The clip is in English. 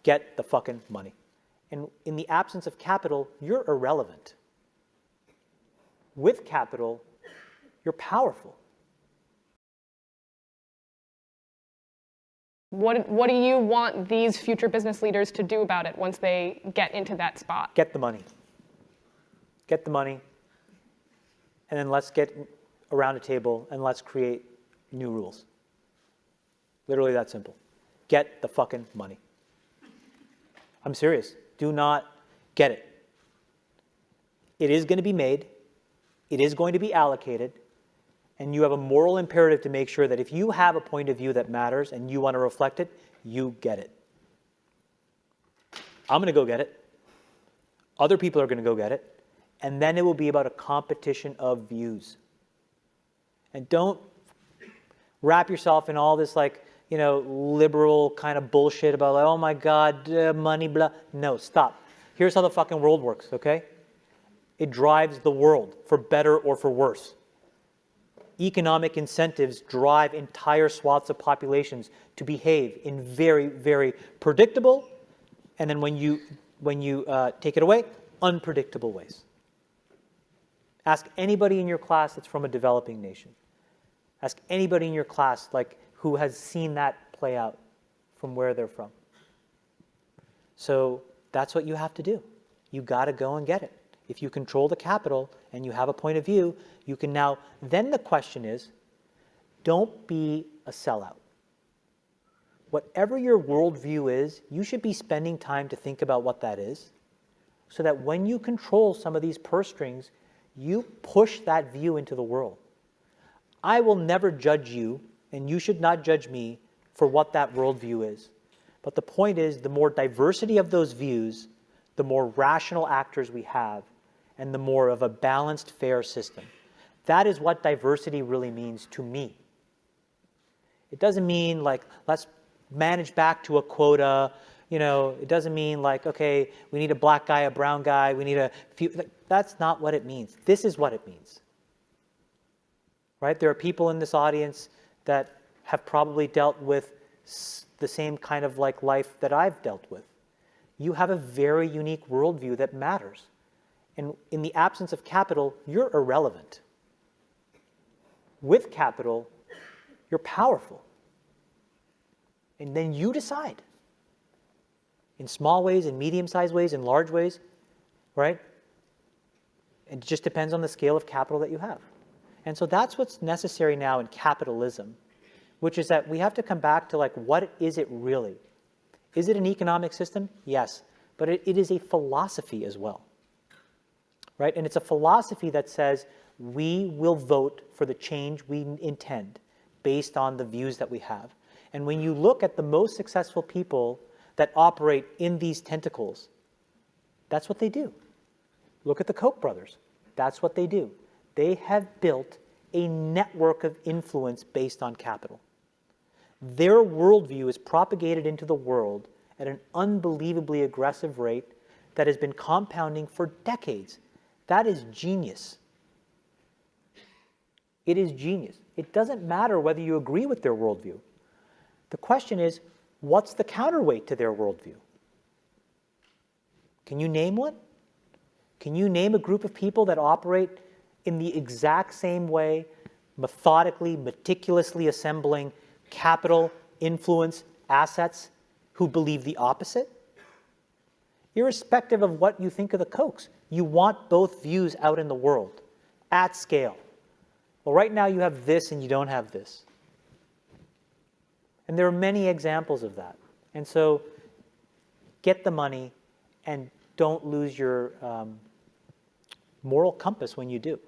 Get the fucking money. And in the absence of capital, you're irrelevant. With capital, you're powerful. What do you want these future business leaders to do about it once they get into that spot? Get the money. Get the money. And then let's get around a table and let's create new rules. Literally that simple. Get the fucking money. I'm serious. Do not get it. It is going to be made. It is going to be allocated. And you have a moral imperative to make sure that if you have a point of view that matters and you want to reflect it, you get it. I'm going to go get it. Other people are going to go get it. And then it will be about a competition of views. And don't wrap yourself in all this liberal kind of bullshit about oh my God, money, blah. No, stop. Here's how the fucking world works, okay? It drives the world for better or for worse. Economic incentives drive entire swaths of populations to behave in very, very predictable, and then when you take it away, unpredictable ways. Ask anybody in your class that's from a developing nation. Ask anybody in your class who has seen that play out from where they're from. So that's what you have to do. You got to go and get it. If you control the capital and you have a point of view, you can now, then the question is, don't be a sellout. Whatever your worldview is, you should be spending time to think about what that is, so that when you control some of these purse strings, you push that view into the world. I will never judge you, and you should not judge me for what that worldview is. But the point is, the more diversity of those views, the more rational actors we have, and the more of a balanced, fair system. That is what diversity really means to me. It doesn't mean let's manage back to a quota. It doesn't mean okay, we need a black guy, a brown guy, we need a few. That's not what it means. This is what it means. Right? There are people in this audience that have probably dealt with the same kind of life that I've dealt with. You have a very unique worldview that matters. And in the absence of capital, you're irrelevant. With capital, you're powerful. And then you decide. In small ways, in medium-sized ways, in large ways, right? It just depends on the scale of capital that you have. And so that's what's necessary now in capitalism, which is that we have to come back to what is it really? Is it an economic system? Yes. But it is a philosophy as well. Right? And it's a philosophy that says we will vote for the change we intend based on the views that we have. And when you look at the most successful people that operate in these tentacles, that's what they do. Look at the Koch brothers. That's what they do. They have built a network of influence based on capital. Their worldview is propagated into the world at an unbelievably aggressive rate that has been compounding for decades. That is genius. It is genius. It doesn't matter whether you agree with their worldview. The question is, what's the counterweight to their worldview? Can you name one? Can you name a group of people that operate in the exact same way, methodically, meticulously assembling capital, influence, assets, who believe the opposite? Irrespective of what you think of the Kochs, you want both views out in the world, at scale. Well, right now you have this and you don't have this. And there are many examples of that. And so get the money and don't lose your moral compass when you do.